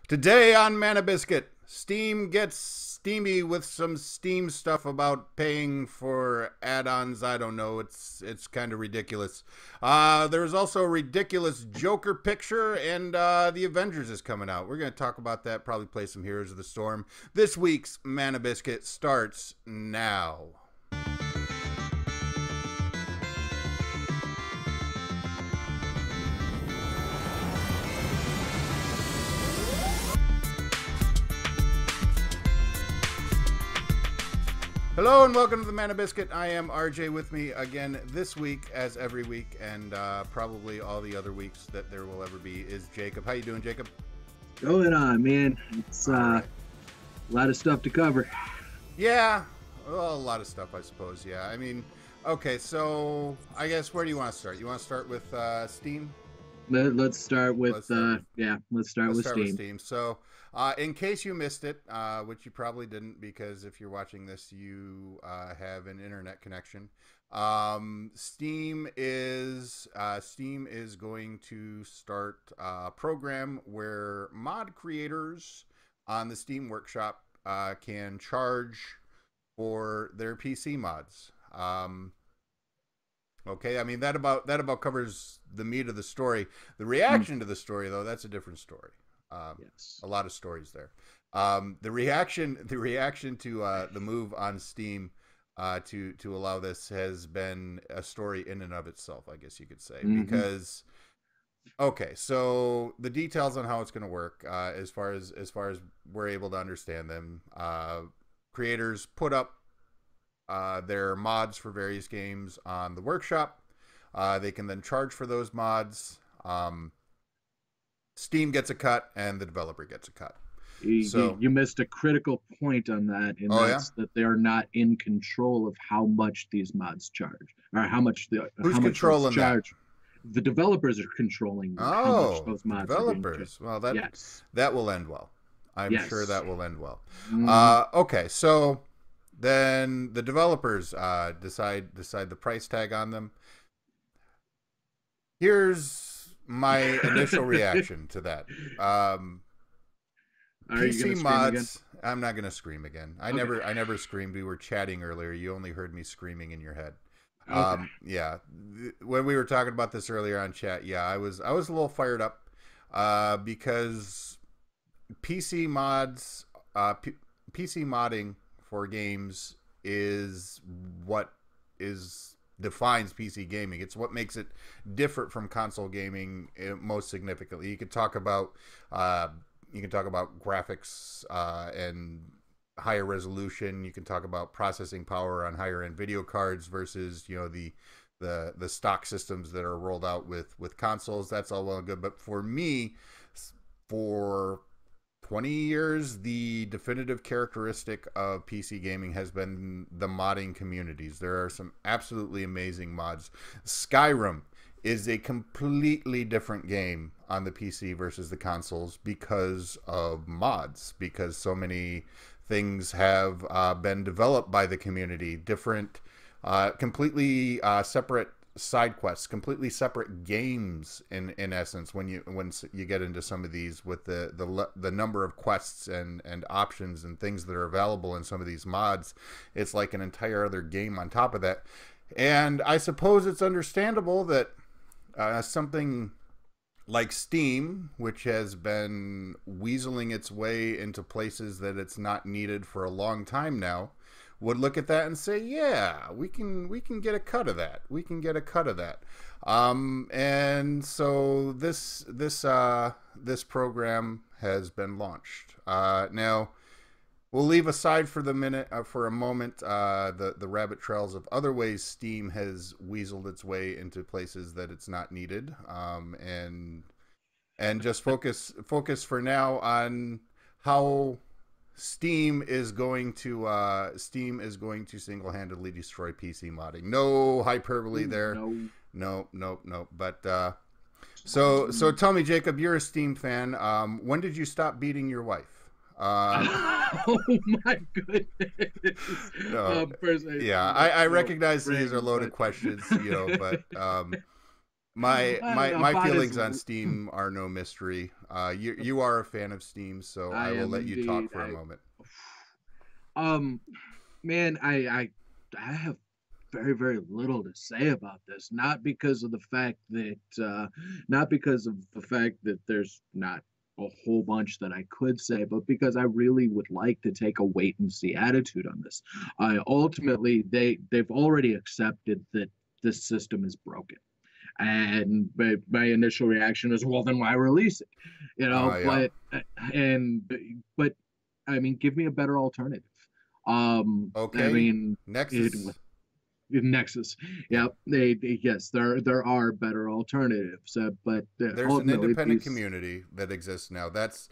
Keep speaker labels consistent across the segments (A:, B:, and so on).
A: Today on Mana Biscuit, Steam gets steamy with some Steam stuff about paying for add-ons. I don't know. It's kind of ridiculous. There's also a ridiculous Joker picture, and the Avengers is coming out. We're going to talk about that, probably play some Heroes of the Storm. This week's Mana Biscuit starts now. Hello and welcome to the Mana Biscuit. I am RJ, with me again this week, as every week, and probably all the other weeks that there will ever be, is Jacob. How you doing, Jacob?
B: Going on, man. It's a lot of stuff to cover.
A: Yeah, well, a lot of stuff, I suppose. Yeah, I mean, okay, so I guess where do you want to start? You want to start with Steam?
B: Let's start with Steam.
A: So, in case you missed it, which you probably didn't, because if you're watching this, you have an internet connection. Steam is going to start a program where mod creators on the Steam Workshop can charge for their PC mods. Okay, I mean that about covers the meat of the story. The reaction to the story, though, that's a different story.
B: Yes.
A: A lot of stories there. The reaction to the move on Steam to allow this has been a story in and of itself, I guess you could say. Because okay, so the details on how it's going to work, as far as we're able to understand them, creators put up their mods for various games on the workshop. They can then charge for those mods. Steam gets a cut, and the developer gets a cut.
B: You missed a critical point on that, and that's that they are not in control of how much these mods charge, or how much
A: who's controlling charge.
B: That? The developers are controlling how much those mods
A: developers.
B: Are
A: well, that will end well. I'm sure that will end well. Okay, so then the developers decide the price tag on them. Here's my initial reaction to that. PC mods. I'm not gonna scream again. I never screamed. We were chatting earlier. You only heard me screaming in your head.
B: Okay.
A: Yeah. When we were talking about this earlier on chat, yeah, I was a little fired up because PC mods, PC modding for games is what defines PC gaming. It's what makes it different from console gaming most significantly. You could talk about graphics and higher resolution. You can talk about processing power on higher end video cards versus the stock systems that are rolled out with consoles. That's all well and good, but for me, for 20 years, the definitive characteristic of PC gaming has been the modding communities. There are some absolutely amazing mods. Skyrim is a completely different game on the PC versus the consoles because of mods, because so many things have been developed by the community. Different, completely separate side quests, completely separate games in essence when you get into some of these with the number of quests and options and things that are available in some of these mods. It's like an entire other game on top of that. And I suppose it's understandable that something like Steam, which has been weaseling its way into places that it's not needed for a long time now, would look at that and say, yeah, we can get a cut of that. We can get a cut of that. And so this program has been launched. Now we'll leave aside for a moment the rabbit trails of other ways Steam has weaseled its way into places that it's not needed. And just focus for now on how Steam is going to single-handedly destroy PC modding. No hyperbole there. No. But so tell me, Jacob, you're a Steam fan. When did you stop beating your wife?
B: Oh my goodness!
A: I recognize these are loaded questions, but My
B: About as
A: feelings on Steam are no mystery. You are a fan of Steam, so
B: I
A: I will
B: am
A: let you talk
B: indeed.
A: for a moment.
B: Um, man, I have very, very little to say about this. Not because of the fact that, not because of the fact that there's not a whole bunch that I could say, but because I really would like to take a wait and see attitude on this. Ultimately, they've already accepted that this system is broken. And my initial reaction is, well, then why release it?
A: Yeah.
B: And but I mean, give me a better alternative. I
A: Okay.
B: mean, it
A: Nexus.
B: Nexus.
A: Yeah.
B: Yep. Yes, there are better alternatives, but
A: There's an
B: ultimately
A: independent
B: these.
A: community that exists now. That's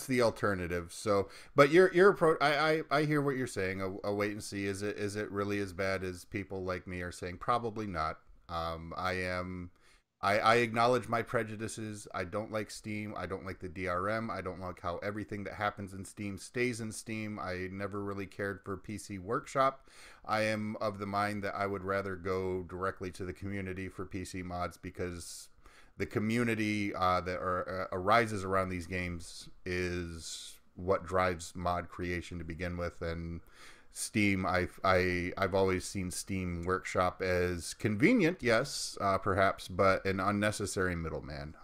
A: the alternative. So, but your approach, I hear what you're saying. A wait and see. Is it really as bad as people like me are saying? Probably not. I am. I acknowledge my prejudices. I don't like Steam. I don't like the DRM. I don't like how everything that happens in Steam stays in Steam. I never really cared for PC Workshop. I am of the mind that I would rather go directly to the community for PC mods because the community arises around these games is what drives mod creation to begin with. And Steam, I've always seen Steam Workshop as convenient, yes, perhaps, but an unnecessary middleman.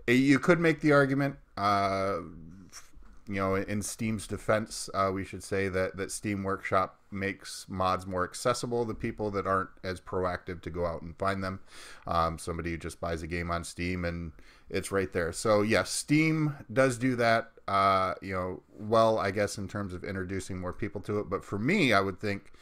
A: You could make the argument, in Steam's defense, we should say that Steam Workshop makes mods more accessible to people that aren't as proactive to go out and find them. Somebody who just buys a game on Steam and it's right there. So yes, Steam does do that. Well, I guess in terms of introducing more people to it. But for me, I would think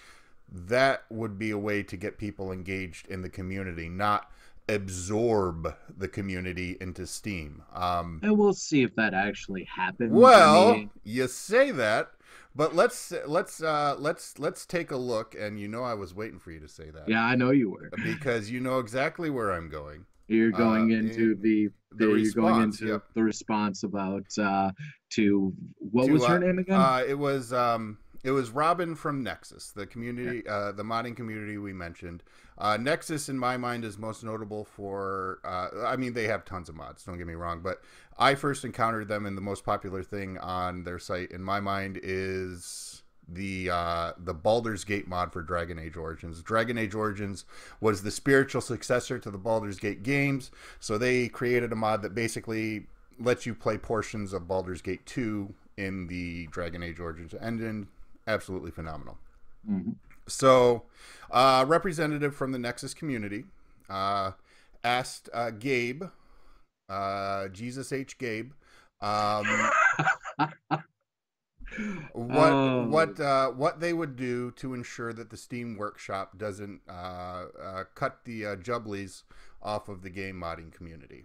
A: that would be a way to get people engaged in the community, not absorb the community into Steam.
B: And we'll see if that actually happens. I
A: Well,
B: mean,
A: you say that, but let's take a look. And I was waiting for you to say that
B: yeah, I know you were.
A: because you know exactly where I'm going.
B: You're going into
A: In the
B: you're going
A: response.
B: into
A: Yep.
B: the response about to what
A: To
B: was her name again?
A: it was Robin from Nexus, the community, the modding community we mentioned. Nexus, in my mind, is most notable for. I mean, they have tons of mods. Don't get me wrong, but I first encountered them, and the most popular thing on their site, in my mind, is the Baldur's Gate mod for Dragon Age Origins. Dragon Age Origins was the spiritual successor to the Baldur's Gate games, so they created a mod that basically lets you play portions of Baldur's Gate 2 in the Dragon Age Origins engine. Absolutely phenomenal.
B: Mm-hmm.
A: So, representative from the Nexus community asked Gabe, Jesus H. Gabe, what they would do to ensure that the Steam Workshop doesn't cut the jubblies off of the game modding community.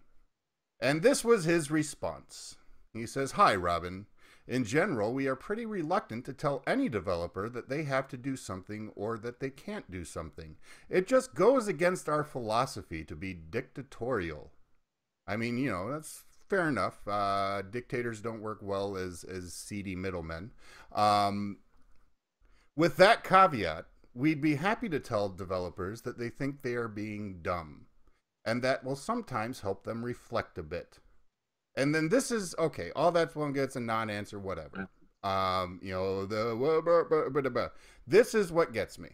A: And this was his response. He says, "Hi, Robin. In general, we are pretty reluctant to tell any developer that they have to do something or that they can't do something. It just goes against our philosophy to be dictatorial." I mean, that's fair enough. Dictators don't work well as seedy middlemen. With that caveat, we'd be happy to tell developers that they think they are being dumb, and that will sometimes help them reflect a bit. And then this is okay. All that's one gets a non-answer, whatever. This is what gets me.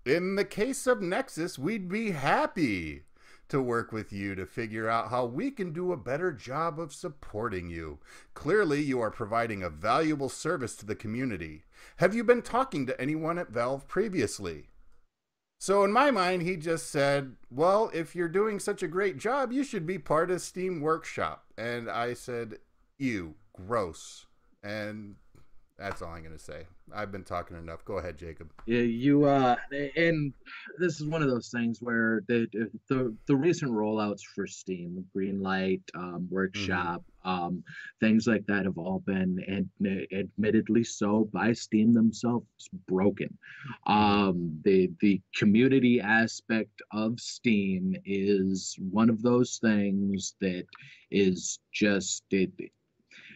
A: In the case of Nexus, we'd be happy to work with you to figure out how we can do a better job of supporting you. Clearly, you are providing a valuable service to the community. Have you been talking to anyone at Valve previously? So in my mind, he just said, well, if you're doing such a great job, you should be part of Steam Workshop. And I said, ew, gross. And that's all I'm going to say. I've been talking enough. Go ahead, Jacob.
B: Yeah, and this is one of those things where the recent rollouts for Steam, Greenlight,
A: Mm-hmm.
B: Workshop, things like that have all been, and admittedly so by Steam themselves, broken.
A: Mm-hmm.
B: The community aspect of Steam is one of those things that is just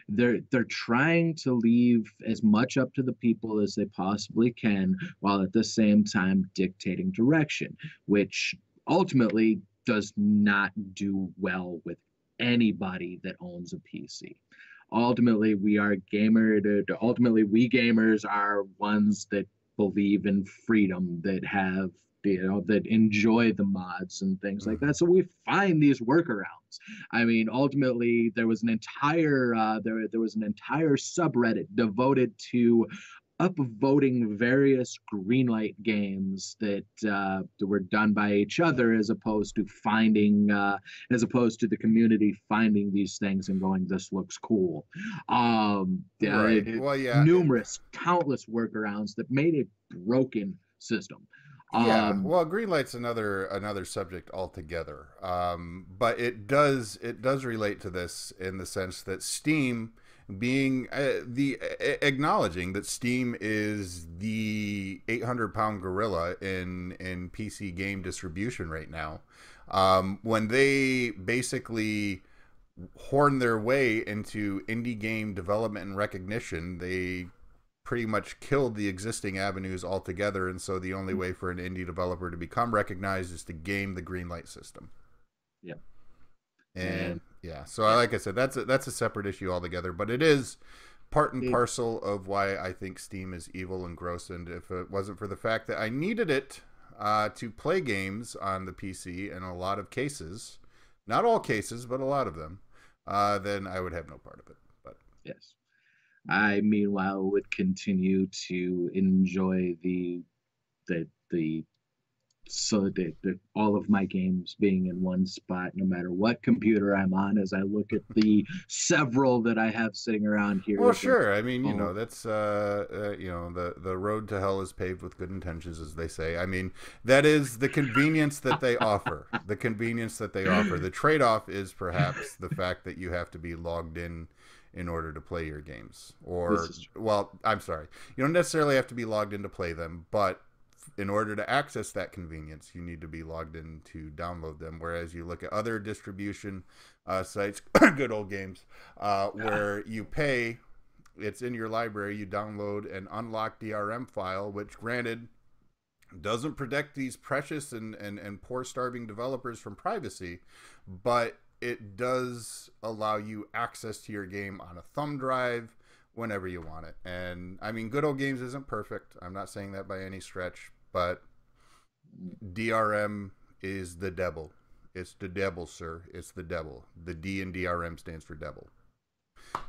B: they're trying to leave as much up to the people as they possibly can while at the same time dictating direction, which ultimately does not do well with anybody that owns a PC. Ultimately, we are gamer. Ultimately, we gamers are ones that believe in freedom, that have that enjoy the mods and things like
A: Hmm.
B: that. So we find these workarounds. I mean, ultimately, there was an entire subreddit devoted to upvoting various greenlight games that were done by each other, as opposed to the community finding these things and going, this looks cool. Yeah,
A: Right. Well, yeah.
B: numerous countless workarounds that made a broken system.
A: Yeah,
B: um
A: well, green light's another subject altogether. But it does relate to this in the sense that Steam being the acknowledging that Steam is the 800-pound gorilla in PC game distribution right now. When they basically horn their way into indie game development and recognition, they pretty much killed the existing avenues altogether, and so the only way for an indie developer to become recognized is to game the green light system.
B: yeah.
A: And
B: And
A: yeah, so
B: yeah,
A: like I said, that's a separate issue altogether, but it is part and
B: it,
A: parcel of why I think Steam is evil and gross. And if it wasn't for the fact that I needed it to play games on the PC in a lot of cases, not all cases, but a lot of them, then I would have no part of it. But
B: yes. I meanwhile would continue to enjoy the so that all of my games being in one spot, no matter what computer I'm on, as I look at the several that I have sitting around
A: well,
B: here that
A: sure. I mean,
B: all
A: that's the road to hell is paved with good intentions, as they say. I mean, that is the convenience that they offer. The convenience that they offer. The trade-off is perhaps the fact that you have to be logged in order to play your games.
B: this
A: Or,
B: is
A: well, I'm sorry, you don't necessarily have to be logged in to play them, but in order to access that convenience, you need to be logged in to download them. Whereas you look at other distribution sites, good old games, where you pay, it's in your library, you download an unlocked DRM file, which granted doesn't protect these precious and poor starving developers from privacy, but it does allow you access to your game on a thumb drive whenever you want it. And I mean, good old games isn't perfect. I'm not saying that by any stretch, but DRM is the devil. It's the devil, sir. It's the devil. The D in DRM stands for devil.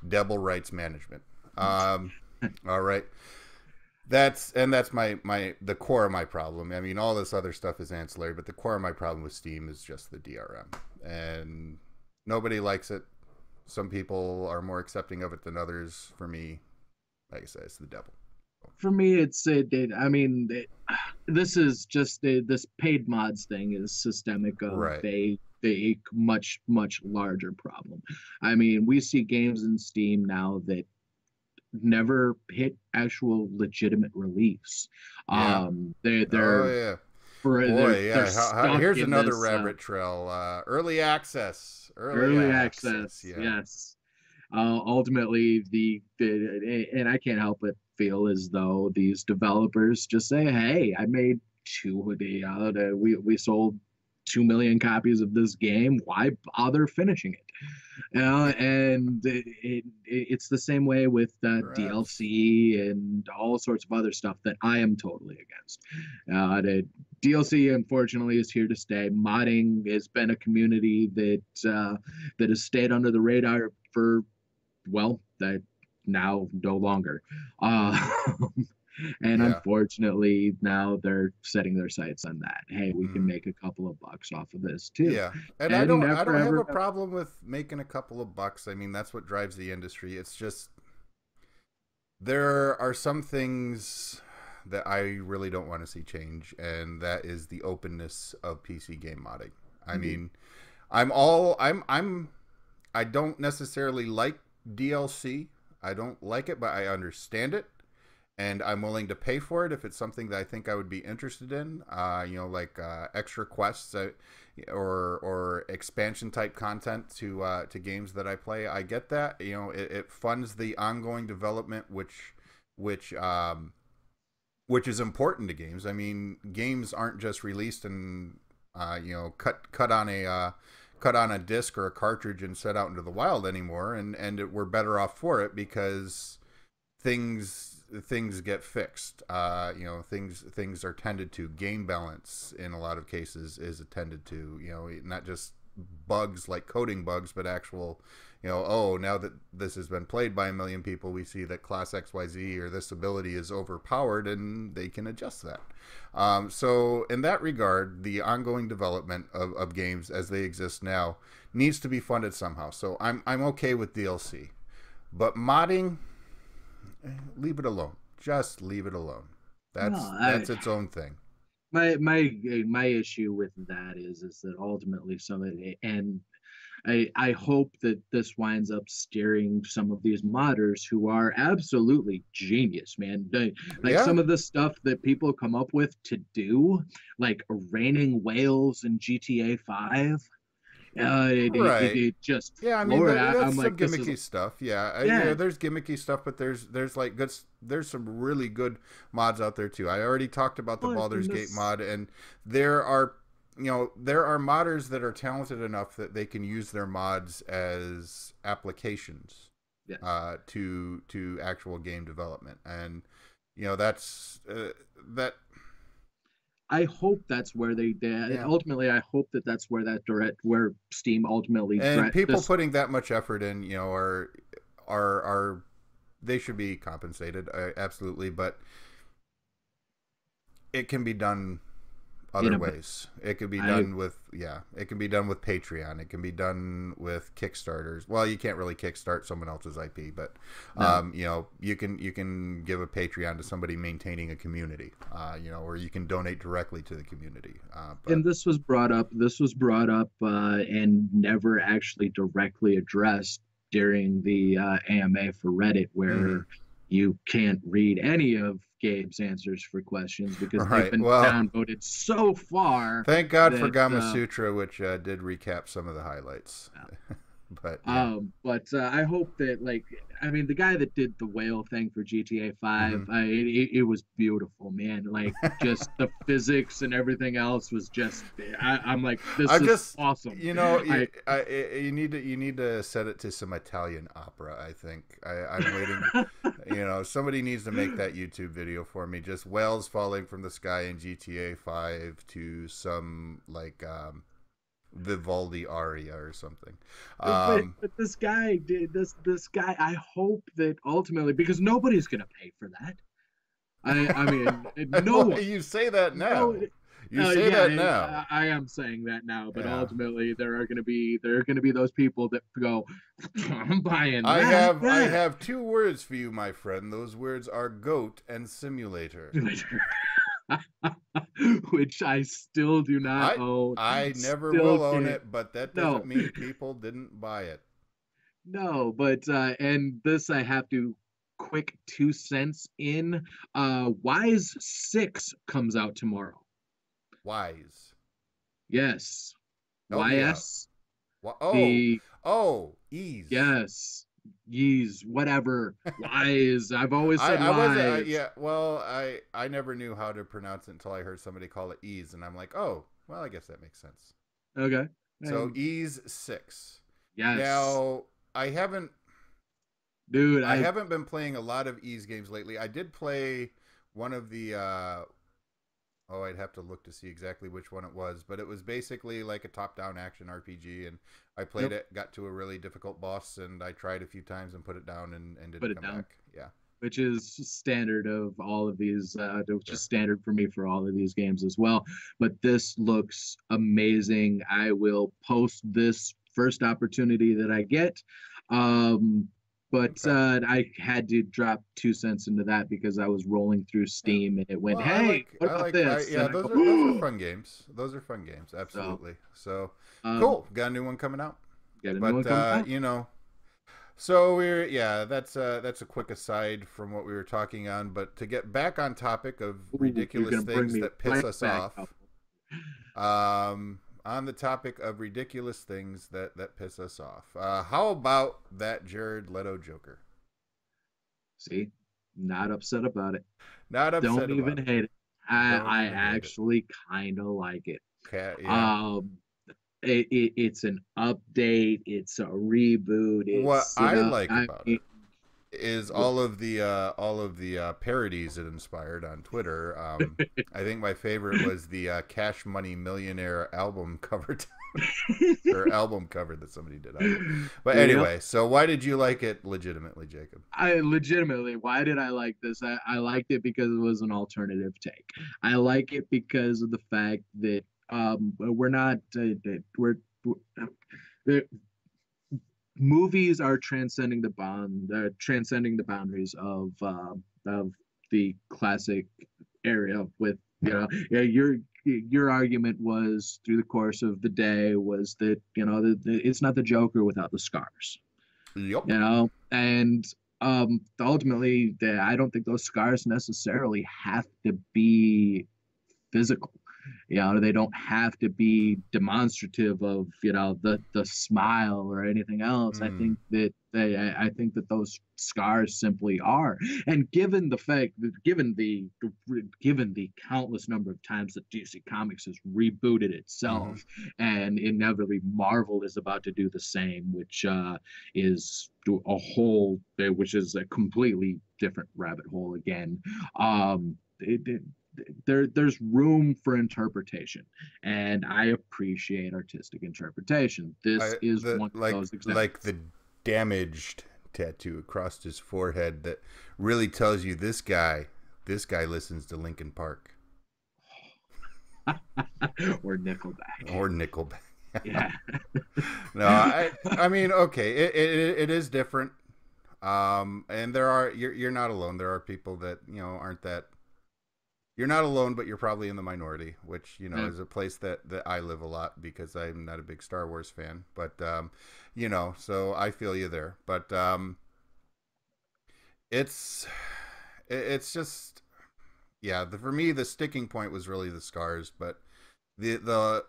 A: Devil rights management. All right. That's my the core of my problem. I mean, all this other stuff is ancillary, but the core of my problem with Steam is just the DRM, and nobody likes it. Some people are more accepting of it than others. For me, like I said, it's the devil.
B: for me. I mean, this is just this paid mods thing is systemic of
A: Right.
B: a much larger problem. I mean, we see games in Steam now that never hit actual legitimate release.
A: Yeah. Oh
B: They're
A: yeah.
B: they're
A: Boy,
B: they're
A: yeah.
B: stuck
A: Here's
B: in
A: another
B: this
A: rabbit trail. Early access. Early
B: early
A: access.
B: access.
A: Yeah.
B: Yes. Ultimately, and I can't help but feel as though these developers just say, "Hey, I made we sold 2 million copies of this game. Why bother finishing it?" And it's the same way with
A: Perhaps.
B: DLC and all sorts of other stuff that I am totally against. The DLC, unfortunately, is here to stay. Modding has been a community that has stayed under the radar for, well, that now no longer. Uh, and
A: Yeah.
B: unfortunately, now they're setting their sights on that. Hey, we can
A: Mm.
B: make a couple of bucks off of this too.
A: Yeah. And
B: And
A: I
B: never
A: don't have a
B: ever,
A: problem with making a couple of bucks. I mean, that's what drives the industry. It's just there are some things that I really don't want to see change, and that is the openness of PC game modding. I
B: indeed.
A: mean, I don't necessarily like DLC. I don't like it, but I understand it, and I'm willing to pay for it if it's something that I think I would be interested in. Like extra quests or expansion type content to games that I play. I get that. It funds the ongoing development, which which is important to games. I mean, games aren't just released and cut on a disc or a cartridge and set out into the wild anymore, and we're better off for it because things get fixed. Things are tended to. Game balance in a lot of cases is attended to. Not just bugs like coding bugs, but actual, now that this has been played by a million people, we see that class XYZ or this ability is overpowered, and they can adjust that. So in that regard, the ongoing development of games as they exist now needs to be funded somehow. So I'm okay with DLC, but modding, leave it alone. Just leave it alone. That's its own thing.
B: My issue with that is that ultimately and I hope that this winds up steering some of these modders who are absolutely genius, man. Like
A: Yeah,
B: some of the stuff that people come up with to do, like raining whales in GTA 5.
A: right.
B: It just
A: Yeah, I mean
B: floor.
A: that's
B: I'm
A: some
B: like, this is
A: gimmicky stuff. Yeah,
B: yeah,
A: there's gimmicky stuff, but there's like good. There's some really good mods out there too. I already talked about the
B: well,
A: Baldur's
B: and
A: Gate
B: this
A: mod, and there are there are modders that are talented enough that they can use their mods as applications
B: yes.
A: to actual game development, and that's that.
B: I hope that's where they
A: Yeah,
B: ultimately. I hope that that's where where Steam ultimately
A: and people
B: this
A: putting that much effort in, are they should be compensated, absolutely, but it can be done
B: in
A: other
B: a
A: ways. It could be
B: I
A: done with it can be done with Patreon. It can be done with Kickstarters. Well, you can't really kickstart someone else's IP, but
B: no.
A: you can give a Patreon to somebody maintaining a community, or you can donate directly to the community. But
B: And this was brought up. This was brought up and never actually directly addressed during the AMA for Reddit,
A: mhm.
B: where you can't read any of Gabe's answers for questions
A: All
B: because they've
A: right.
B: been
A: Well,
B: downvoted so far
A: thank God for
B: that
A: Gama Sutra, which did recap some of the highlights. But yeah.
B: But I hope that, like, I mean, the guy that did the whale thing for GTA 5,
A: Hmm.
B: it was beautiful, man. Like, just the physics and everything else was just, I'm like, this
A: I'm
B: is
A: just,
B: awesome.
A: you,
B: I,
A: you need to set it to some Italian opera. I think I'm waiting. Somebody needs to make that YouTube video for me. Just whales falling from the sky in GTA 5 to some like Vivaldi aria or something. Um,
B: but this guy did this guy. I hope that ultimately, because nobody's gonna pay for that. I mean, no
A: well,
B: one.
A: you say that
B: No,
A: now. You say
B: yeah,
A: that now.
B: I am saying that now, but
A: Yeah.
B: ultimately there are going to be those people that go, I'm buying that,
A: I
B: yeah.
A: have two words for you, my friend. Those words are goat and simulator.
B: Which I still do not
A: I
B: own.
A: I never
B: Still
A: will own
B: can't.
A: it, but that doesn't
B: No,
A: mean people didn't buy it.
B: no, but and this I have to quick 2 cents in. Wise 6 comes out tomorrow.
A: Wise.
B: Yes.
A: Help me out.
B: YS
A: Oh,
B: the
A: oh, ease.
B: Yes, yees, whatever. Wise. I've always said
A: I wasn't.
B: wise.
A: Yeah. Well, I never knew how to pronounce it until I heard somebody call it ease, and I'm like, oh, well, I guess that makes sense.
B: Okay.
A: So
B: And
A: ease 6.
B: yes,
A: Now
B: dude.
A: I haven't been playing a lot of ease games lately. I did play one of the oh, I'd have to look to see exactly which one it was, but it was basically like a top-down action RPG, and I played
B: Yep.
A: it, got to a really difficult boss, and I tried a few times and put it down and
B: Put
A: didn't
B: it
A: come
B: down.
A: back. Yeah,
B: Which is standard of all of these. Which is
A: sure.
B: standard for me for all of these games as well. But this looks amazing. I will post this first opportunity that I get. Um, but
A: Okay.
B: I had to drop 2 cents into that because I was rolling through
A: Yeah.
B: Steam and it went,
A: Well,
B: "Hey, what about this?"
A: yeah,
B: And I go,
A: those are
B: "Ooh!"
A: fun games. Those are fun games,
B: So,
A: absolutely. So,
B: um,
A: cool. Got a new one coming out.
B: got a new one
A: But
B: coming out.
A: so we're yeah, that's a quick aside from what we were talking on, but to get back on topic of
B: Ooh, you're
A: ridiculous
B: gonna bring
A: things
B: me
A: that piss
B: right
A: us
B: back
A: off.
B: up.
A: On the topic of ridiculous things that piss us off. How about that Jared Leto Joker?
B: See, not upset about it.
A: Not upset
B: Don't
A: about
B: even
A: it.
B: hate it.
A: Don't
B: I
A: even hate it.
B: actually kind of like it.
A: Okay, yeah.
B: Um, it's an update. It's a reboot.
A: What
B: It's
A: I like
B: I
A: about
B: mean,
A: it is all of the parodies it inspired on Twitter. I think my favorite was the Cash Money Millionaire album cover or album cover that somebody did on it. But
B: yep.
A: anyway, so why did you like it legitimately, Jacob?
B: I legitimately, why did I like this? I liked it because it was an alternative take. I like it because of the fact that we're not we're the movies are transcending the boundaries of the classic area with yeah, your argument was through the course of the day was that it's not the Joker without the scars,
A: Yup.
B: and ultimately I don't think those scars necessarily have to be physical. They don't have to be demonstrative of the smile or anything else. I
A: Mm.
B: think that I think that those scars simply are. And given the fact that given the countless number of times that DC Comics has rebooted
A: Mm-hmm.
B: itself, and inevitably Marvel is about to do the same, is which is a completely different rabbit hole again. There's room for interpretation, and I appreciate artistic interpretation. This
A: I
B: is
A: the
B: one of
A: like
B: those
A: like
B: examples.
A: the damaged tattoo across his forehead that really tells you this guy listens to Linkin Park
B: Or Nickelback.
A: or Nickelback.
B: Yeah.
A: No, I mean, okay, it is different. And you're not alone. There are people that aren't that. You're not alone, but you're probably in the minority, which
B: Yeah.
A: is a place that I live a lot because I'm not a big Star Wars fan. But so I feel you there. But it's it's just for me the sticking point was really the scars, but the the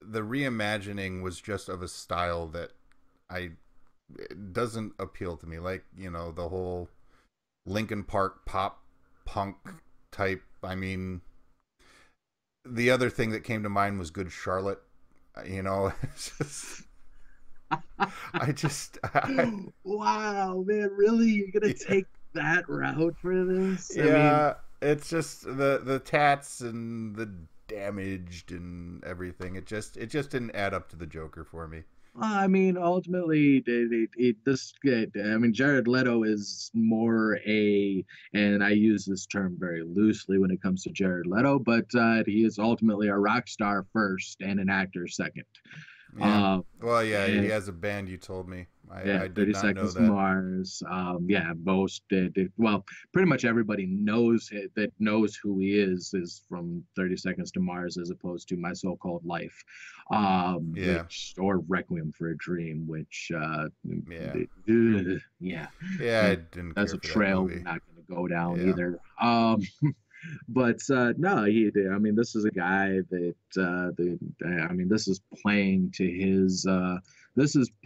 A: the reimagining was just of a style that I it doesn't appeal to me. Like the whole Linkin Park pop punk type. I mean, the other thing that came to mind was Good Charlotte. It's just, I just,
B: Wow, man, really? You're gonna
A: yeah,
B: take that route for this? I mean,
A: yeah, it's just the tats and the damaged and everything. It just didn't add up to the Joker for me.
B: ultimately, I mean, Jared Leto is more and I use this term very loosely when it comes to Jared Leto, but he is ultimately a rock star first and an actor second.
A: Yeah.
B: Uh,
A: Well, yeah, he
B: and
A: has a band. You told me.
B: yeah,
A: I did
B: 30
A: not know
B: Seconds to
A: that.
B: Mars. Yeah, well, pretty much everybody knows it, that knows who he is from 30 Seconds to Mars as opposed to My So-Called Life,
A: Yeah.
B: which, or Requiem for a Dream, which,
A: Yeah.
B: yeah,
A: Yeah, I
B: and
A: didn't
B: that's
A: care
B: a
A: for that
B: trail we're
A: movie.
B: not going to go down
A: Yeah.
B: either. But no, I mean, this is a guy I mean, this is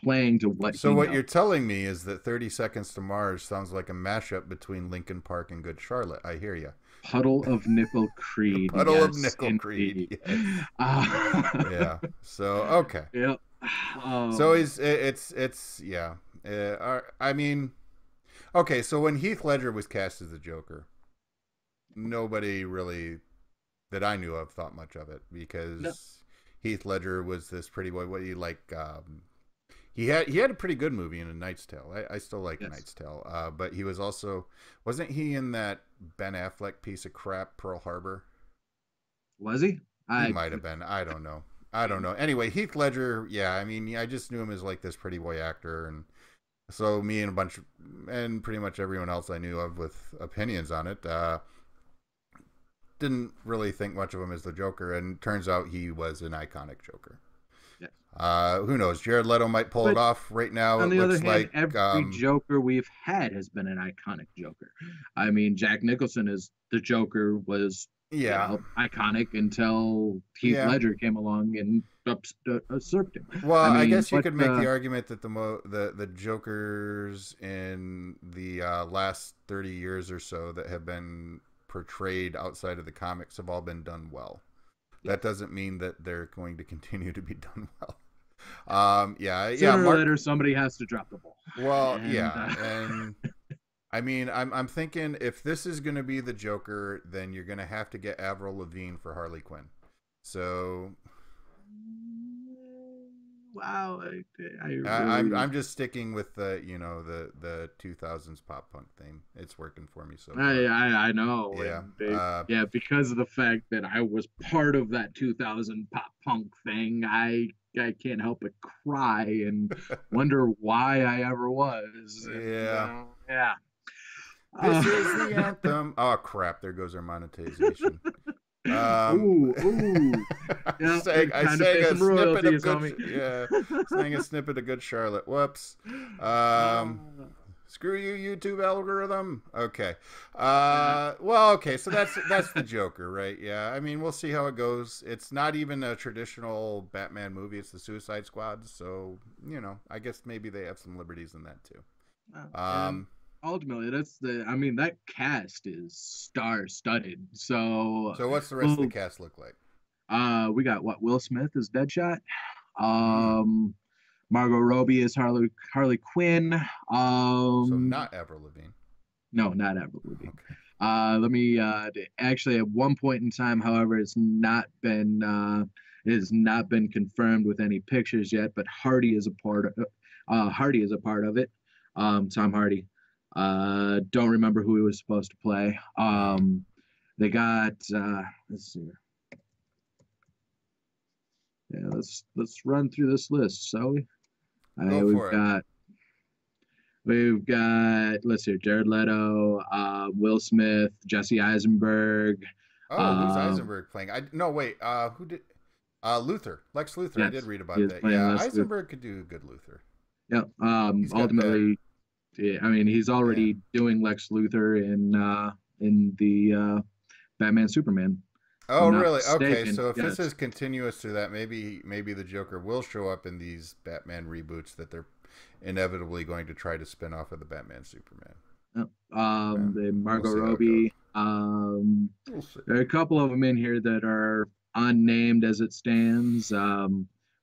B: playing to what
A: So
B: he
A: what
B: knows.
A: you're telling me is that 30 Seconds to Mars sounds like a mashup between Linkin Park and Good Charlotte. I hear you.
B: Puddle of Nickel Creed,
A: Puddle of
B: yes,
A: Nickel Creed.
B: indeed.
A: Yes.
B: Uh,
A: Yeah. So okay.
B: yep.
A: So
B: Um,
A: it's yeah. I mean, okay. So when Heath Ledger was cast as the Joker, nobody really that I knew of thought much of it
B: no,
A: because Heath Ledger was this pretty boy. What do you like? He had a pretty good movie in A Knight's Tale. I still like A
B: yes.
A: Knight's Tale. But he was also wasn't he in that Ben Affleck piece of crap Pearl Harbor?
B: Was he?
A: He
B: I
A: might have
B: could
A: been. I don't know. I don't
B: mean,
A: know. Anyway, Heath Ledger. Yeah, I mean, I just knew him as like this pretty boy actor, and so me and a bunch and pretty much everyone else I knew of with opinions on it didn't really think much of him as the Joker, and turns out he was an iconic Joker.
B: yes.
A: Who knows? Jared Leto might pull it
B: But
A: off. Right now,
B: on
A: it
B: the other
A: looks
B: hand,
A: like
B: every Joker we've had has been an iconic Joker. I mean, Jack Nicholson is the Joker was,
A: yeah,
B: iconic until Heath
A: yeah.
B: Ledger came along and usurped him.
A: Well,
B: I
A: I
B: mean,
A: guess you
B: but
A: could make the argument that the Jokers in the last 30 years or so that have been portrayed outside of the comics have all been done well.
B: Yeah.
A: that doesn't mean that they're going to continue to be done well. Yeah,
B: Sooner or
A: Mark.
B: later, somebody has to drop the ball.
A: Well,
B: And
A: yeah, and I mean, I'm thinking if this is going to be the Joker, then you're going to have to get Avril Lavigne for Harley Quinn. So
B: wow, I
A: I'm
B: really,
A: just sticking with the the 2000s pop punk theme. It's working for me so
B: I,
A: far.
B: I, I know,
A: Yeah.
B: and yeah, because of the fact that I was part of that 2000 pop punk thing, I can't help but cry and wonder why I ever was, and
A: Yeah.
B: yeah.
A: This
B: Uh,
A: is the anthem. Oh crap! There goes our monetization. Um,
B: ooh, yeah,
A: I
B: time to
A: sang
B: pay
A: a
B: some
A: snippet of
B: royalties,
A: good.
B: homie.
A: Yeah, sang a snippet of Good Charlotte. Whoops.
B: uh,
A: Screw you, YouTube algorithm. Okay.
B: yeah.
A: Well, okay. So that's the Joker, right? Yeah. I mean, we'll see how it goes. It's not even a traditional Batman movie. It's the Suicide Squad. So I guess maybe they have some liberties in that too.
B: And
A: Um.
B: ultimately, I mean, that cast is star-studded. So,
A: So what's the rest of the
B: well,
A: cast look like?
B: we got what Will Smith is Deadshot.
A: Hmm.
B: Um, Margot Robbie is Harley Quinn.
A: So
B: Um,
A: not Avril Lavigne.
B: no, not Avril Lavigne.
A: Okay.
B: Let me actually at one point in time, however, it has not been confirmed with any pictures yet, but Hardy is a part of it. Tom Hardy. Don't remember who he was supposed to play.
A: Hmm.
B: They got let's see. Yeah, let's run through this list. So
A: Go
B: we've
A: for it.
B: got let's see, Jared Leto, Will Smith, Jesse Eisenberg.
A: Oh, who's
B: Um,
A: Eisenberg playing? I no wait. Who did? Luthor, Lex Luthor. I did
B: yes,
A: read
B: he
A: about
B: is
A: that.
B: playing
A: Yeah,
B: Leslie.
A: Eisenberg could do a good Luthor.
B: Yeah.
A: He's got that.
B: Ultimately, yeah, I mean, he's
A: Yeah.
B: already doing Lex Luthor in the Batman Superman. If
A: Oh,
B: I'm not
A: really? Okay.
B: mistaken.
A: So if this
B: Yes.
A: is continuous to that, maybe the Joker will show up in these Batman reboots that they're inevitably going to try to spin off of the Batman Superman.
B: Yeah.
A: Yeah.
B: The
A: We'll
B: Margot
A: see how it goes.
B: Robbie.
A: We'll see.
B: There are a couple of them in here that are unnamed as it stands.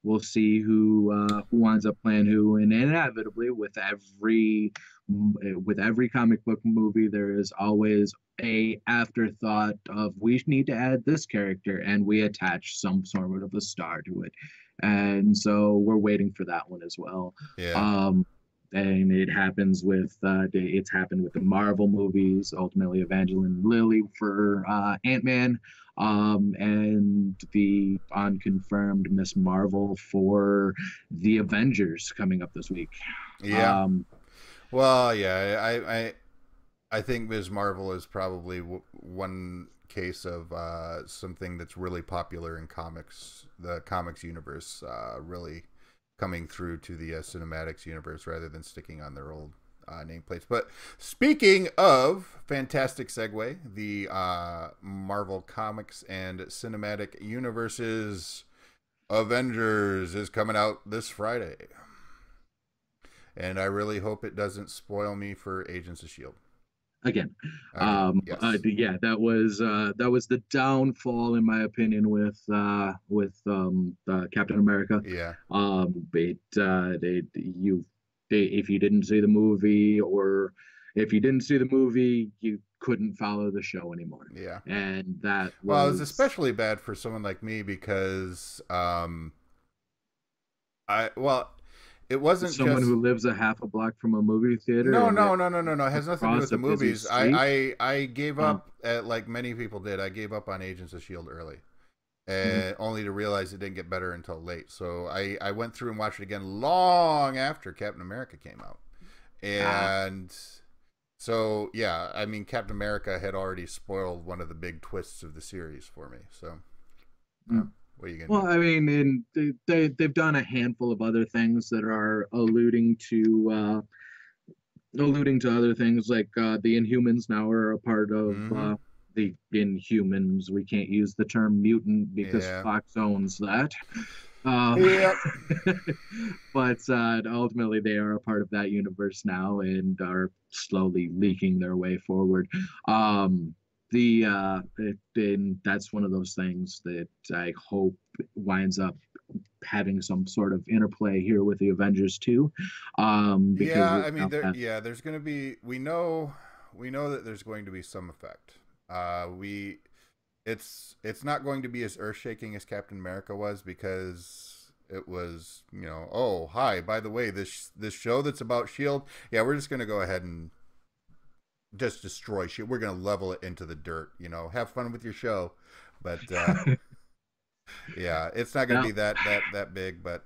B: We'll see who winds up playing who, and inevitably, with every comic book movie, there is always a afterthought of we need to add this character, and we attach some sort of a star to it, and so we're waiting for that one as well.
A: Yeah.
B: Um, and it's happened with the Marvel movies, ultimately Evangeline Lilly for Ant-Man, and the unconfirmed Miss Marvel for the Avengers coming up this week.
A: Yeah.
B: Um,
A: Well, yeah. I think Ms. Marvel is probably one case of something that's really popular in comics, the comics universe, really coming through to the cinematics universe rather than sticking on their old nameplates. But speaking of fantastic segue, the Marvel Comics and Cinematic Universes Avengers is coming out this Friday. And I really hope it doesn't spoil me for Agents of S.H.I.E.L.D.
B: Again,
A: Again, yes.
B: yeah, that was the downfall, in my opinion, with Captain America.
A: Yeah.
B: If you didn't see the movie, or if you didn't see the movie, you couldn't follow the show anymore,
A: Yeah.
B: and that
A: Well, it's
B: was
A: especially bad for someone like me because well, it wasn't
B: someone
A: just
B: who lives a half a block from a movie theater
A: no,
B: and yet
A: no, no, no, no, no. It has nothing to do with
B: across
A: the
B: a busy
A: movies.
B: street.
A: I gave
B: Uh,
A: up like many people did. I gave up on Agents of Shield early,
B: mhm.
A: and only to realize it didn't get better until late. So I went through and watched it again long after Captain America came out,
B: Ah,
A: and so yeah, I mean Captain America had already spoiled one of the big twists of the series for me. So
B: mm.
A: what are you gonna
B: Well,
A: do?
B: I mean, and they've done a handful of other things that are alluding to other things like the Inhumans now are a part of
A: Mm-hmm.
B: the Inhumans. We can't use the term mutant because
A: Yeah.
B: Fox owns that. Um,
A: Yep.
B: but ultimately, they are a part of that universe now and are slowly leaking their way forward. Um, and that's one of those things that I hope winds up having some sort of interplay here with the Avengers too, because
A: Yeah,
B: we
A: I mean,
B: now have.
A: there's going to be. We know that there's going to be some effect. We, it's not going to be as earth shaking as Captain America was because it was, oh hi, by the way, this show that's about Shield, yeah, we're just going to go ahead and just destroy Shield. We're going to level it into the dirt. Have fun with your show, but yeah, it's not going to
B: Now,
A: be that big, but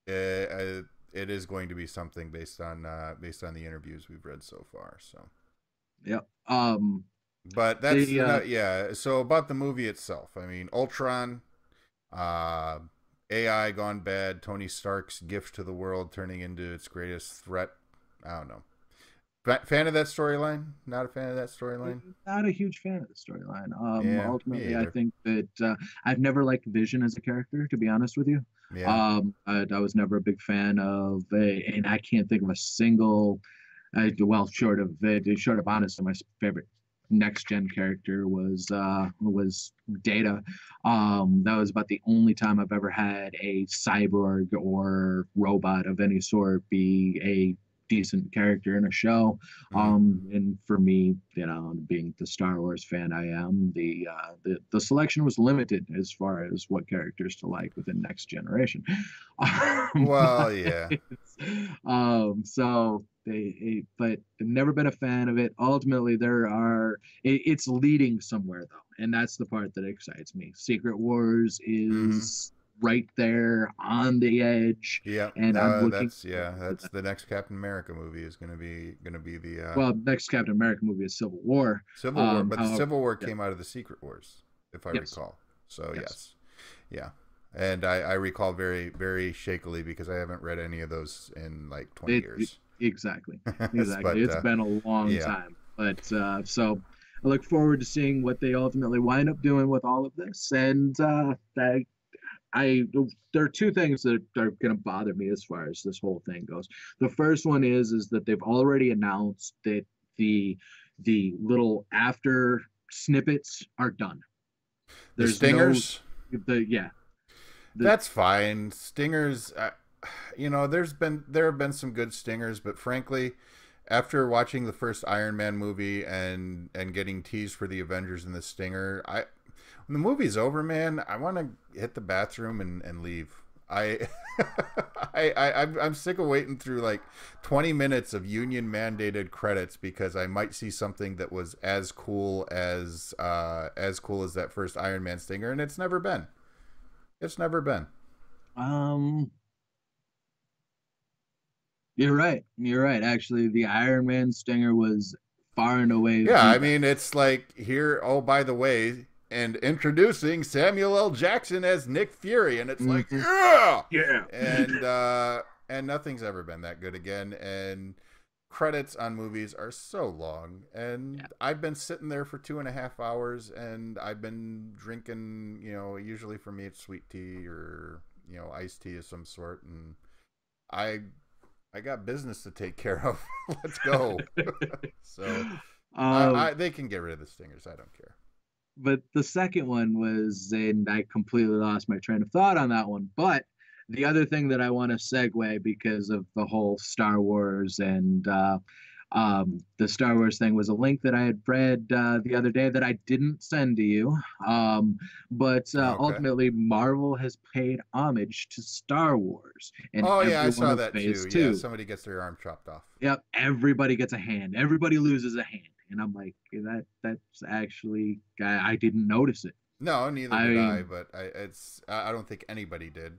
A: it is going to be something based on the interviews we've read so far. So,
B: yeah.
A: but that's
B: The
A: yeah. So about the movie itself, I mean, Ultron, uh, AI gone bad, Tony Stark's gift to the world turning into its greatest threat. I don't know. Fan of that storyline? Not a fan of that storyline.
B: Not a huge fan of the storyline.
A: Yeah, me
B: Ultimately, I
A: either.
B: think that I've never liked Vision as a character, to be honest with you.
A: Yeah.
B: I was never a big fan of, and I can't think of a single. Well, short of honestly, my favorite next gen character was Data. That was about the only time I've ever had a cyborg or robot of any sort be a decent character in a show.
A: Mm.
B: And for me, being the Star Wars fan I am, the selection was limited as far as what characters to like within Next Generation.
A: Well,
B: But,
A: yeah.
B: but I've never been a fan of it. Ultimately, it's leading somewhere though, and that's the part that excites me. Secret Wars
A: Mm-hmm.
B: is right there on the edge,
A: Yeah,
B: and I'm
A: no,
B: looking
A: that's yeah,
B: forward to
A: that's
B: that.
A: the next Captain America movie is gonna be the
B: Well, next Captain America movie is Civil War.
A: Civil War, but the
B: However,
A: Civil War
B: yeah,
A: came out of the Secret Wars, if I
B: yes,
A: recall. So
B: yes,
A: yes, yeah, and I recall very very shakily because I haven't read any of those in like 20
B: it
A: years.
B: exactly, exactly.
A: But
B: It's been a long
A: yeah,
B: time, but so I look forward to seeing what they ultimately wind up doing with all of this. And I there are two things that are going to bother me as far as this whole thing goes. The first one is that they've already announced that the the little after snippets are done.
A: the
B: There's no
A: Stingers.
B: the yeah the
A: That's fine. Stingers, there have been some good Stingers, but frankly, after watching the first Iron Man movie and getting teased for the Avengers and the Stinger, when the movie's over, man, I want to hit the bathroom and leave. I, I'm sick of waiting through like 20 minutes of union mandated credits because I might see something that was as cool as that first Iron Man Stinger, and it's never been. It's never been.
B: um. You're right. You're right. Actually, the Iron Man stinger was far and away
A: Yeah,
B: the
A: I
B: best.
A: mean, it's like here, oh, by the way, and introducing Samuel L. Jackson as Nick Fury, and it's like,
B: Mm-hmm.
A: yeah,
B: Yeah.
A: and nothing's ever been that good again. And credits on movies are so long,
B: Yeah.
A: and I've been sitting there for 2.5 hours, and I've been drinking, usually for me it's sweet tea or iced tea of some sort, and I I got business to take care of. Let's go. So
B: um,
A: they can get rid of the stingers. I don't care.
B: but the second one was, and I completely lost my train of thought on that one. But the other thing that I want to segue because of the whole Star Wars and the Star Wars thing was a link that I had read the other day that I didn't send to you. But
A: Okay.
B: ultimately, Marvel has paid homage to Star Wars in
A: Oh yeah, I
B: every one
A: saw
B: of
A: that
B: Phase
A: too. Yeah,
B: 2.
A: somebody gets their arm chopped off.
B: Yep, everybody gets a hand. Everybody loses a hand. And I'm like, that's actually I didn't notice it.
A: No, neither
B: I
A: did I.
B: mean,
A: But I don't think anybody did.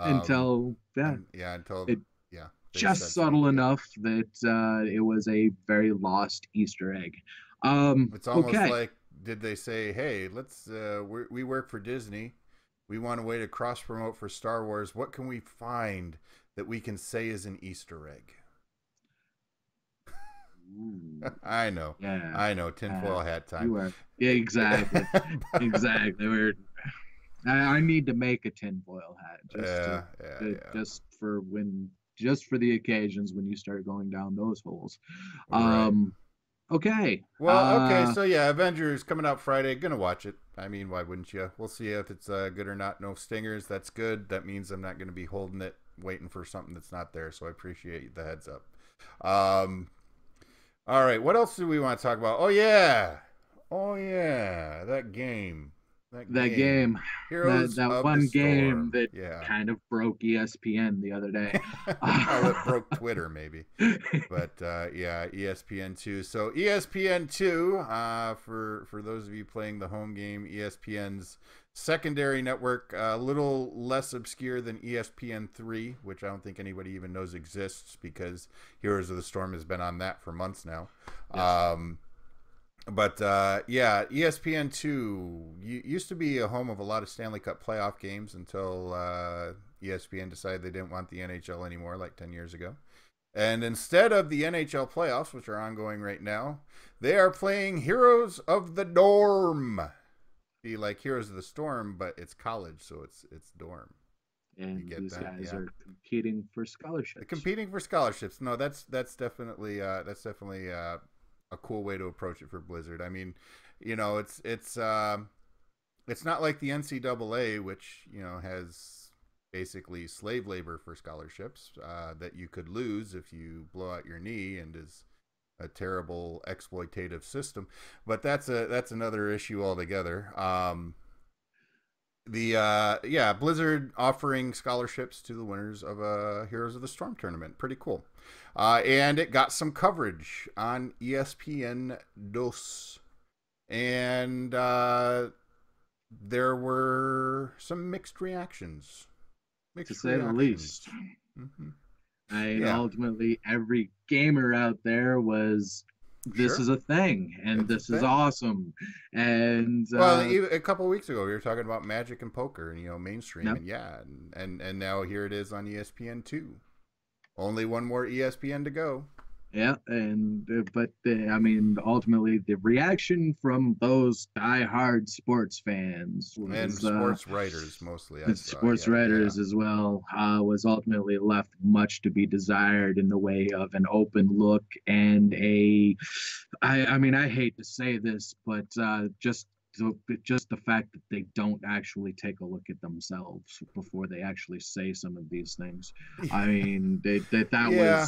B: until yeah,
A: And yeah, until
B: it
A: yeah they
B: just
A: said so.
B: subtle
A: Yeah,
B: enough that it was a very lost Easter egg.
A: it's almost
B: Okay.
A: like did they say, hey, let's we work for Disney. We want a way to cross promote for Star Wars. What can we find that we can say is an Easter egg?
B: Ooh, yeah,
A: I know, tinfoil hat time.
B: you are yeah, exactly, exactly. I need to make a tinfoil hat
A: Yeah, yeah, yeah.
B: just for when just for the occasions when you start going down those holes.
A: Right.
B: Um, Okay.
A: Well, okay, so yeah, Avengers coming out Friday. Gonna watch it. I mean, why wouldn't you? We'll see if it's good or not. No stingers. That's good. That means I'm not gonna be holding it, waiting for something that's not there. So I appreciate the heads up. Um, all right, what else do we want to talk about? Oh yeah, that game, that
B: That
A: game,
B: game, that
A: Heroes
B: that
A: of the
B: one game
A: Storm.
B: that
A: Yeah,
B: kind of broke ESPN the other day.
A: well, it broke Twitter maybe. But yeah, ESPN2. So ESPN2, for those of you playing the home game, ESPN's secondary network, a little less obscure than ESPN3, which I don't think anybody even knows exists because Heroes of the Storm has been on that for months now.
B: Yes.
A: But yeah, ESPN2 used to be a home of a lot of Stanley Cup playoff games until ESPN decided they didn't want the NHL anymore, like 10 years ago. And instead of the NHL playoffs, which are ongoing right now, they are playing Heroes of the Dorm. Be like Heroes of the Storm, but it's college, so it's dorm. You
B: And
A: get
B: these
A: that?
B: guys
A: Yeah.
B: are competing for
A: They're
B: scholarships.
A: competing for scholarships. No, that's definitely a cool way to approach it for Blizzard. I mean, it's not like the NCAA, which has basically slave labor for scholarships that you could lose if you blow out your knee, and is a terrible exploitative system. But that's another issue altogether. The Blizzard offering scholarships to the winners of a Heroes of the Storm tournament, pretty cool. And it got some coverage on ESPN Deuces, and there were some mixed reactions.
B: To
A: Mixed
B: say the
A: reactions.
B: least.
A: Mm-hmm.
B: I mean,
A: Yeah,
B: ultimately, every gamer out there was, this
A: sure,
B: is a thing, and
A: it's a
B: this is
A: thing.
B: awesome. And,
A: Well, even a couple of weeks ago, we were talking about Magic and poker, and mainstream,
B: no,
A: and yeah, and now here it is on ESPN2. Only one more ESPN to go.
B: yeah, and but I mean, ultimately, the reaction from those diehard sports fans
A: And
B: was,
A: sports writers mostly, I
B: and
A: saw.
B: sports
A: Yeah.
B: writers as well, was ultimately left much to be desired in the way of an open look and I mean, I hate to say this, but just the fact that they don't actually take a look at themselves before they actually say some of these things. I mean,
A: Yeah.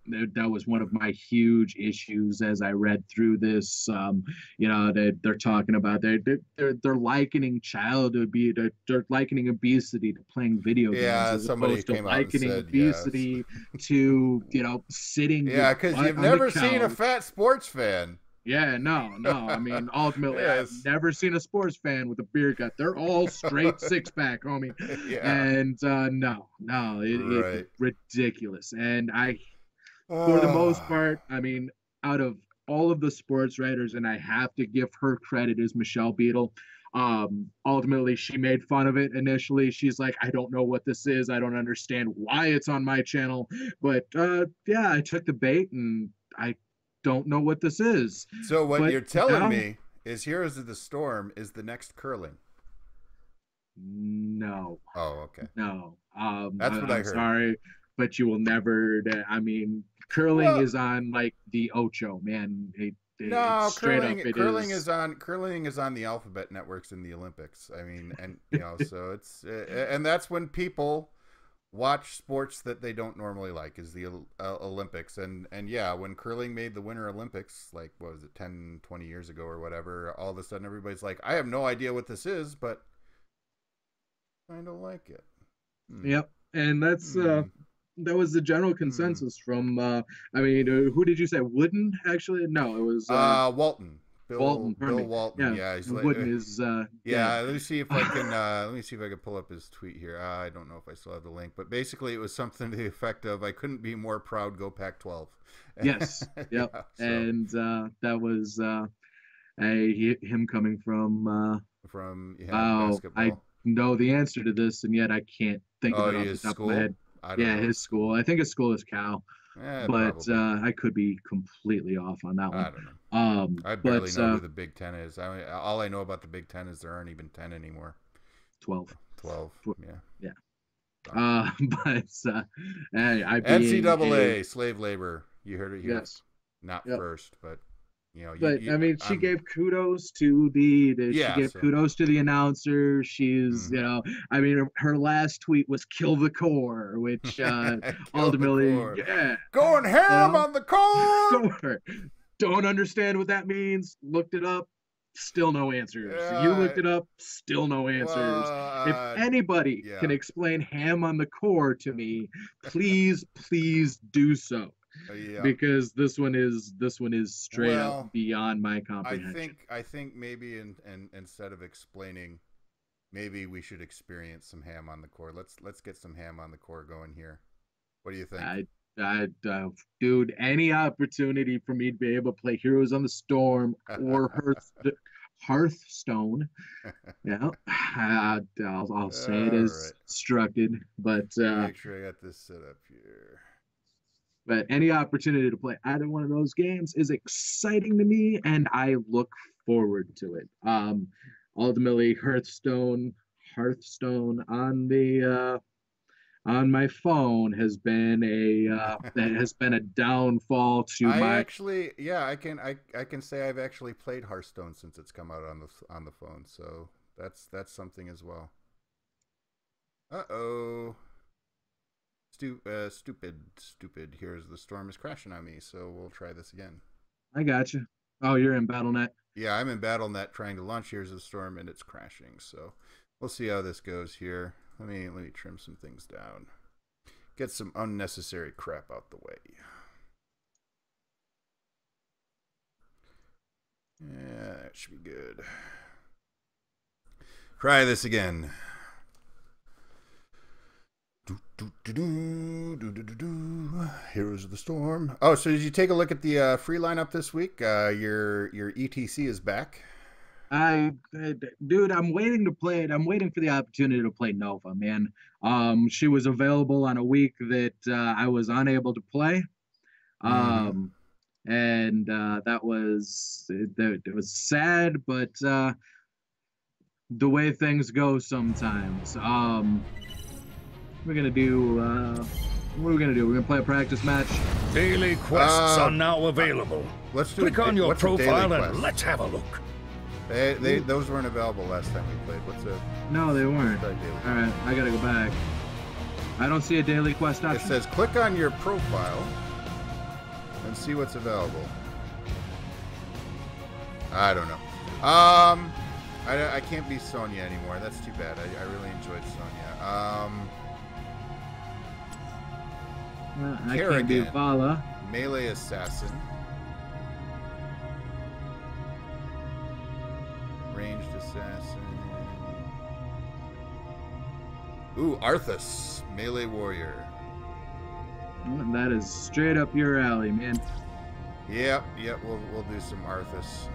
B: that was one of my huge issues as I read through this. They're talking about they're likening they're likening obesity to playing video games
A: Yeah.
B: as
A: Somebody
B: opposed to
A: came out and
B: likening
A: said yes.
B: obesity to sitting your
A: Yeah, because
B: butt
A: you've
B: on the
A: never seen a
B: couch.
A: fat sports fan.
B: Yeah, no, no. I mean, ultimately, I've
A: Yes.
B: never seen a sports fan with a beer gut. They're all straight six pack, homie.
A: Yeah.
B: And no, no, it's
A: Right.
B: ridiculous. And for the most
A: Ah.
B: part, I mean, out of all of the sports writers, and I have to give her credit, is Michelle Beadle. Ultimately, she made fun of it initially. She's like, I don't know what this is. I don't understand why it's on my channel. But yeah, I took the bait and I don't know what this is.
A: So what
B: But
A: you're telling
B: now,
A: me is Heroes of the Storm is the next curling.
B: no,
A: Oh, okay.
B: no.
A: That's what I
B: I'm
A: heard.
B: sorry, but you will never. I mean, curling
A: Well,
B: is on like the Ocho, man. It's
A: no,
B: straight up. It is.
A: curling is on the alphabet networks in the Olympics. I mean, and so it's and that's when people watch sports that they don't normally like, is the Olympics. And yeah, when curling made the Winter Olympics, like what was it, 10, 20 years ago or whatever, all of a sudden everybody's like, I have no idea what this is, but I don't like it. Hmm.
B: Yep, and
A: Hmm.
B: that was the general
A: Hmm.
B: consensus from. I mean, who did you say? Wooden? Actually, no, it was
A: Walton. Bill
B: Walton. Pardon
A: Bill
B: me.
A: Walton.
B: Yeah,
A: Yeah, he's like
B: Wooden is dead.
A: yeah, let me see if I can pull up his tweet here. I don't know if I still have the link, but basically it was something to the effect of, I couldn't be more proud, go Pac-12.
B: Yes. Yep.
A: Yeah, so
B: And that was him coming from.
A: from, yeah,
B: Wow, I
A: basketball.
B: know the answer to this, and yet I can't think of
A: Oh,
B: it off the
A: his
B: top of my head.
A: school? I don't
B: Yeah,
A: know.
B: his school. I think his school is Cal, but
A: Probably.
B: I could be completely off on that one.
A: I don't know. I
B: But
A: barely know who the Big Ten is. All I know about the Big Ten is there aren't even 10 anymore.
B: 12.
A: 12. Yeah.
B: Yeah.
A: So.
B: But I being a
A: NCAA slave labor. You heard it here
B: yes,
A: not
B: Yep.
A: first, but
B: But I mean, she
A: I'm
B: gave kudos to she
A: yeah.
B: gave
A: So
B: kudos to the announcer. She's,
A: mhm.
B: I mean, her last tweet was "kill the core," which
A: Kill the
B: ultimately,
A: core,
B: yeah,
A: going
B: you
A: ham
B: know,
A: on the core.
B: core. Don't understand what that means. Looked it up. Still no answers. You
A: Uh,
B: looked it up. Still no answers. If
A: well,
B: anybody can
A: yeah,
B: explain ham on the core to me, please do so,
A: yeah.
B: because this one is straight up
A: Well,
B: beyond my comprehension.
A: I think maybe in instead of explaining, maybe we should experience some ham on the core. Let's get some ham on the core going here. What do you think?
B: I, Dude, any opportunity for me to be able to play Heroes on the Storm or Hearthstone, yeah, I'll say it
A: All
B: as
A: right.
B: instructed,
A: Let me make sure I got this set up here.
B: but any opportunity to play either one of those games is exciting to me, and I look forward to it. Ultimately, Hearthstone on my phone has been a that has been a downfall to
A: I
B: my.
A: actually, yeah, I can say I've actually played Hearthstone since it's come out on the phone. So that's something as well. Uh-oh. Stupid. Here's the storm is crashing on me, so we'll try this again.
B: I got you. Oh, you're in BattleNet.
A: Yeah, I'm in BattleNet trying to launch Here's the Storm, and it's crashing. So we'll see how this goes here. Let me trim some things down. Get some unnecessary crap out the way. Yeah, that should be good. Try this again. Heroes of the Storm. Oh, so did you take a look at the free lineup this week? Your ETC is back.
B: Dude, I'm waiting to play it. I'm waiting for the opportunity to play Nova, man. She was available on a week that I was unable to play.
A: Mm-hmm.
B: Um, and it was sad, but the way things go sometimes. We're gonna do what are we gonna do? We're gonna play a practice match.
C: Daily quests are now available.
A: Let's do.
C: Click on your profile and
A: quest?
C: let's have a look.
A: Those weren't available last time we played. What's a?
B: No, they weren't.
A: All
B: right, I gotta go back. I don't see a daily quest option.
A: It says click on your profile and see what's available. I don't know. I can't be Sonya anymore. That's too bad. I really enjoyed Sonya.
B: I can't do Vala.
A: Melee assassin. Ranged assassin. Ooh, Arthas, melee warrior.
B: That is straight up your alley, man.
A: Yep. We'll do some Arthas.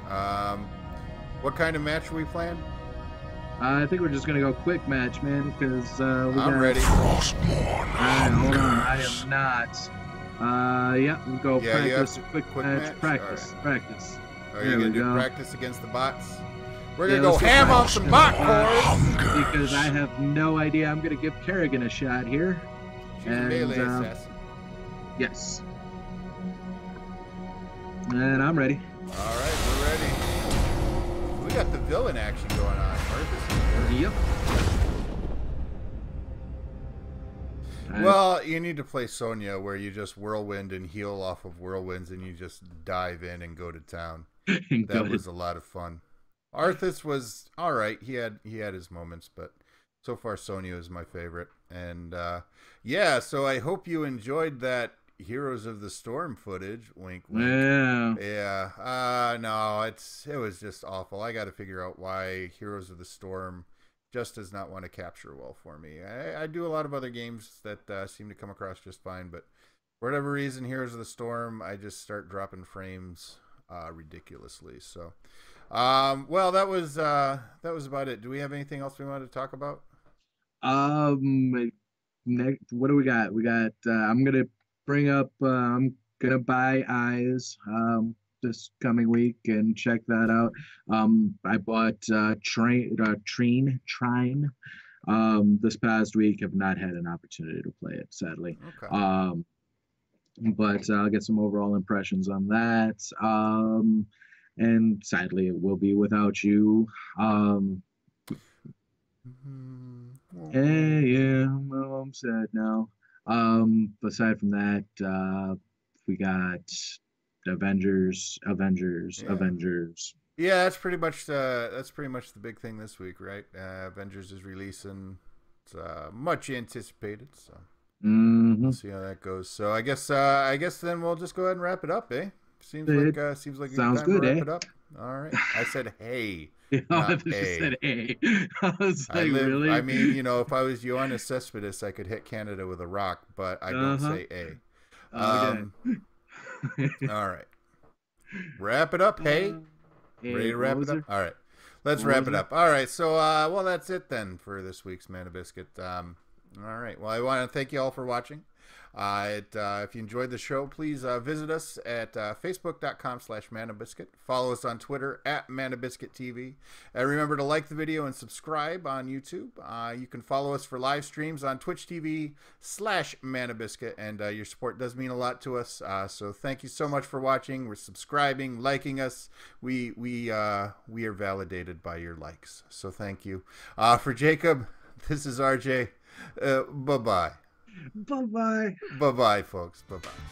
A: What kind of match are we playing?
B: I think we're just gonna go quick match, man, because
A: I'm ready.
C: Frostborn
B: hold on, I am not. Yeah, we'll go practice. Quick match. Practice.
A: Right.
B: Practice.
A: Are you gonna do practice against the bots? We're gonna
B: let's
A: go ham on some bot cores.
B: Because I have no idea. I'm gonna give Kerrigan a shot here.
A: She's a melee assassin.
B: Yes. And I'm ready.
A: All right, we're ready. We got the villain action going on.
B: Yep.
A: Well, you need to play Sonya, where you just whirlwind and heal off of whirlwinds, and you just dive in and go to town. That was a lot of fun. Arthas was all right. He had his moments, but so far Sonya is my favorite. And yeah, so I hope you enjoyed that Heroes of the Storm footage. Wink, wink. Yeah. No, it was just awful. I got to figure out why Heroes of the Storm just does not want to capture well for me. I do a lot of other games that seem to come across just fine, but for whatever reason, Heroes of the Storm, I just start dropping frames ridiculously. So, well, that was about it. Do we have anything else we wanted to talk about?
B: What do we got? We got. I'm gonna bring up. I'm gonna buy Eyes this coming week and check that out. I bought Trine this past week. Have not had an opportunity to play it, sadly.
A: Okay.
B: but I'll get some overall impressions on that. And sadly, it will be without you. Yeah, well, I'm sad now. Aside from that, we got Avengers,
A: Yeah.
B: Avengers.
A: Yeah, that's pretty much the big thing this week, right? Avengers is releasing. It's much anticipated, so we'll see how that goes. So I guess then we'll just go ahead and wrap it up, eh? Seems like a good
B: Sounds
A: time
B: good,
A: to wrap
B: eh?
A: it up. All right. I said hey,
B: I
A: not
B: just
A: a.
B: said hey. I was like, really?
A: I mean, if I was Yoenis Cespedes, I could hit Canada with a rock, but I don't say a.
B: Okay.
A: All right. Wrap it up, hey. Ready to wrap it up? All right. Let's wrap it up. All right. So, well, that's it then for this week's Man Biscuit. All right. Well, I want to thank you all for watching. If you enjoyed the show, please visit us at facebook.com/manabiscuit. Follow us on Twitter at manabiscuittv. And remember to like the video and subscribe on YouTube. You can follow us for live streams on Twitch TV/manabiscuit. And your support does mean a lot to us. So thank you so much for watching. We're subscribing, liking us. We are validated by your likes. So thank you. For Jacob, this is RJ. Bye-bye.
B: Bye-bye.
A: Bye-bye, folks. Bye-bye.